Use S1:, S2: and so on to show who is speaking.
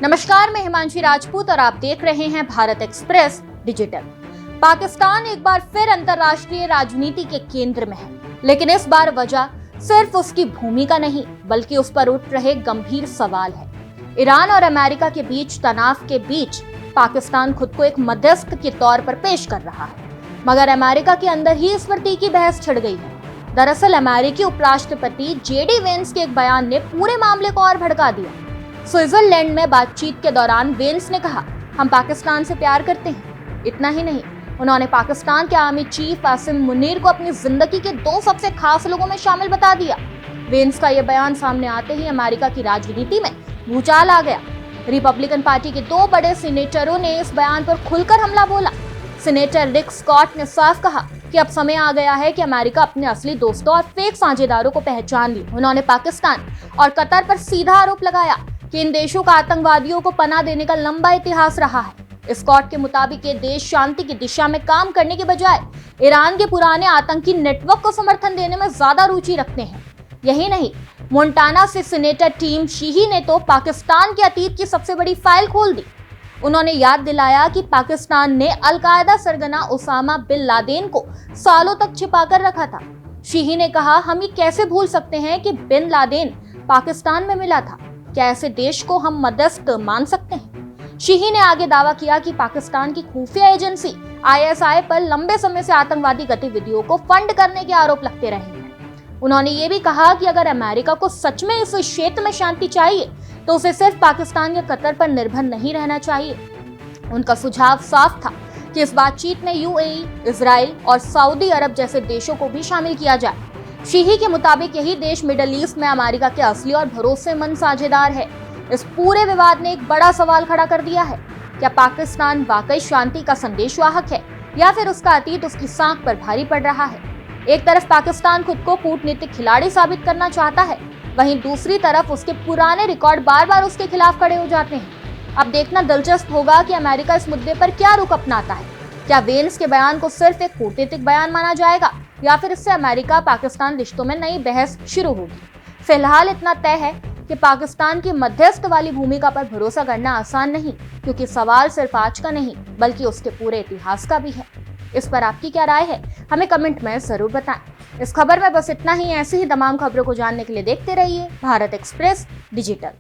S1: नमस्कार, मैं हिमांशी राजपूत और आप देख रहे हैं भारत एक्सप्रेस डिजिटल। पाकिस्तान एक बार फिर अंतर्राष्ट्रीय राजनीति के केंद्र में है, लेकिन इस बार वजह सिर्फ उसकी भूमिका नहीं बल्कि उस पर उठ रहे गंभीर सवाल है। ईरान और अमेरिका के बीच तनाव के बीच पाकिस्तान खुद को एक मध्यस्थ के तौर पर पेश कर रहा है, मगर अमेरिका के अंदर ही इस पर तीखी बहस छिड़ गई है। दरअसल अमेरिकी उपराष्ट्रपति जेडी वेंस के एक बयान ने पूरे मामले को और भड़का दिया। स्विट्जरलैंड में बातचीत के दौरान वेंस ने कहा, हम पाकिस्तान से प्यार करते हैं। इतना ही नहीं, उन्होंने पाकिस्तान के आर्मी चीफ आसिम मुनीर को अपनी जिंदगी के 2 सबसे खास लोगों में शामिल बता दिया। वेंस का यह बयान सामने आते ही अमेरिका की राजनीति में भूचाल आ गया। रिपब्लिकन पार्टी के 2 बड़े सीनेटरों ने इस बयान पर खुलकर हमला बोला। सीनेटर रिक स्कॉट ने साफ कहा कि अब समय आ गया है कि अमेरिका अपने असली दोस्तों और फेक साझेदारों को पहचान ले। उन्होंने पाकिस्तान और कतर पर सीधा आरोप लगाया कि इन देशों का आतंकवादियों को पनाह देने का लंबा इतिहास रहा है। स्कॉट के मुताबिक ये देश शांति की दिशा में काम करने के बजाय ईरान के पुराने आतंकी नेटवर्क को समर्थन देने में ज्यादा रुचि रखते हैं। यही नहीं, मोंटाना से सीनेटर टीम शीही ने तो पाकिस्तान के अतीत की सबसे बड़ी फाइल खोल दी। उन्होंने याद दिलाया कि पाकिस्तान ने अलकायदा सरगना उसामा बिन लादेन को सालों तक छिपा कर रखा था। शीही ने कहा, हम ये कैसे भूल सकते हैं कि बिन लादेन पाकिस्तान में मिला था। क्या ऐसे देश को हम मध्यस्थ मान सकते हैं? शीही ने आगे दावा किया कि पाकिस्तान की खुफिया एजेंसी आईएसआई पर लंबे समय से आतंकवादी गतिविधियों को फंड करने के आरोप लगते रहे हैं। उन्होंने ये भी कहा कि अगर अमेरिका को सच में इस क्षेत्र में शांति चाहिए तो उसे सिर्फ पाकिस्तान या कतर पर निर्भर नहीं रहना चाहिए। उनका सुझाव साफ था कि इस बातचीत में यूएई, इजराइल और सऊदी अरब जैसे देशों को भी शामिल किया जाए। शीही के मुताबिक यही देश मिडल ईस्ट में अमेरिका के असली और भरोसेमंद साझेदार है। इस पूरे विवाद ने एक बड़ा सवाल खड़ा कर दिया है, क्या पाकिस्तान वाकई शांति का संदेशवाहक है या फिर उसका अतीत उसकी सांख पर भारी पड़ रहा है? एक तरफ पाकिस्तान खुद को कूटनीतिक खिलाड़ी साबित करना चाहता है, वहीं दूसरी तरफ उसके पुराने रिकॉर्ड बार बार उसके खिलाफ खड़े हो जाते हैं। अब देखना दिलचस्प होगा कि अमेरिका इस मुद्दे पर क्या रुख अपनाता है। क्या वेंस के बयान को सिर्फ एक कूटनीतिक बयान माना जाएगा या फिर इससे अमेरिका पाकिस्तान रिश्तों में नई बहस शुरू होगी? फिलहाल इतना तय है कि पाकिस्तान की मध्यस्थ वाली भूमिका पर भरोसा करना आसान नहीं, क्योंकि सवाल सिर्फ आज का नहीं बल्कि उसके पूरे इतिहास का भी है। इस पर आपकी क्या राय है, हमें कमेंट में जरूर बताएं। इस खबर में बस इतना ही। ऐसी ही तमाम खबरों को जानने के लिए देखते रहिए भारत एक्सप्रेस डिजिटल।